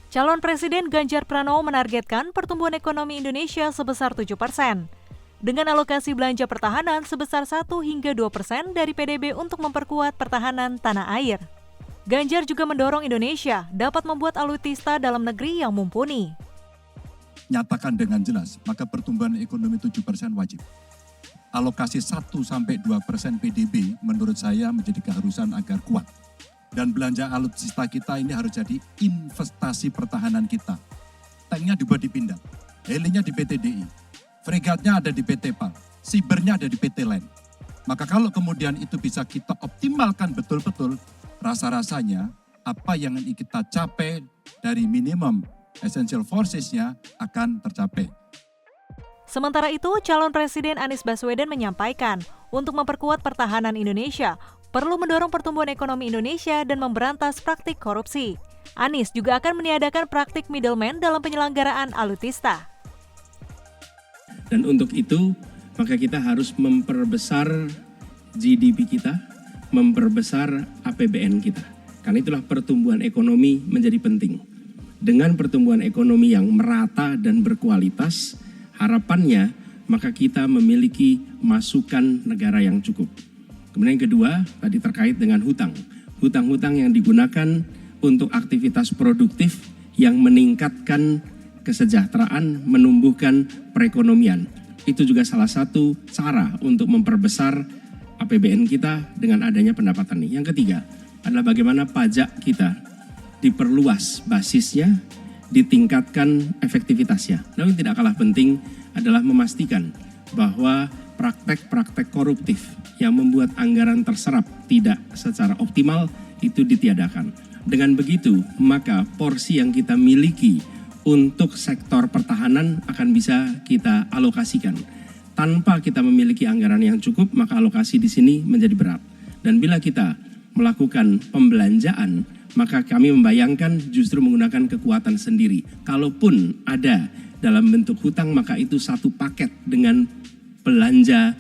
Calon Presiden Ganjar Pranowo menargetkan pertumbuhan ekonomi Indonesia sebesar 7%, dengan alokasi belanja pertahanan sebesar 1 hingga 2% dari PDB untuk memperkuat pertahanan tanah air. Ganjar juga mendorong Indonesia dapat membuat alutsista dalam negeri yang mumpuni. Nyatakan dengan jelas, maka pertumbuhan ekonomi 7% wajib. Alokasi 1-2% PDB menurut saya menjadi keharusan agar kuat. Dan belanja alutsista kita ini harus jadi investasi pertahanan kita. Tanknya dibuat di Pindad, helinya di PT DI, fregatnya ada di PT PAL, sibernya ada di PT LAN. Maka kalau kemudian itu bisa kita optimalkan betul-betul, rasa-rasanya apa yang ingin kita capai dari minimum essential forces-nya akan tercapai. Sementara itu, calon Presiden Anies Baswedan menyampaikan untuk memperkuat pertahanan Indonesia, perlu mendorong pertumbuhan ekonomi Indonesia dan memberantas praktik korupsi. Anies juga akan meniadakan praktik middleman dalam penyelenggaraan alutsista. Dan untuk itu, maka kita harus memperbesar GDP kita, memperbesar APBN kita. Karena itulah pertumbuhan ekonomi menjadi penting. Dengan pertumbuhan ekonomi yang merata dan berkualitas, harapannya maka kita memiliki masukan negara yang cukup. Kemudian yang kedua, tadi terkait dengan hutang. Hutang-hutang yang digunakan untuk aktivitas produktif yang meningkatkan kesejahteraan, menumbuhkan perekonomian. Itu juga salah satu cara untuk memperbesar APBN kita dengan adanya pendapatan ini. Yang ketiga adalah bagaimana pajak kita diperluas basisnya, ditingkatkan efektivitasnya. Namun tidak kalah penting adalah memastikan bahwa praktek-praktek koruptif yang membuat anggaran terserap tidak secara optimal itu ditiadakan. Dengan begitu, maka porsi yang kita miliki untuk sektor pertahanan akan bisa kita alokasikan. Tanpa kita memiliki anggaran yang cukup, maka alokasi di sini menjadi berat. Dan bila kita melakukan pembelanjaan, maka kami membayangkan justru menggunakan kekuatan sendiri. Kalaupun ada dalam bentuk hutang, maka itu satu paket dengan belanja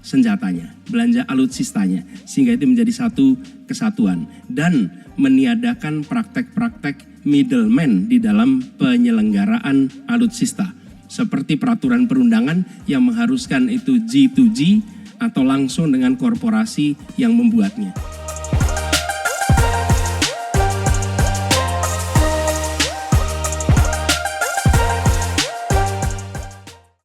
senjatanya, belanja alutsistanya, sehingga itu menjadi satu kesatuan dan meniadakan praktek-praktek middleman di dalam penyelenggaraan alutsista seperti peraturan perundangan yang mengharuskan itu G2G atau langsung dengan korporasi yang membuatnya.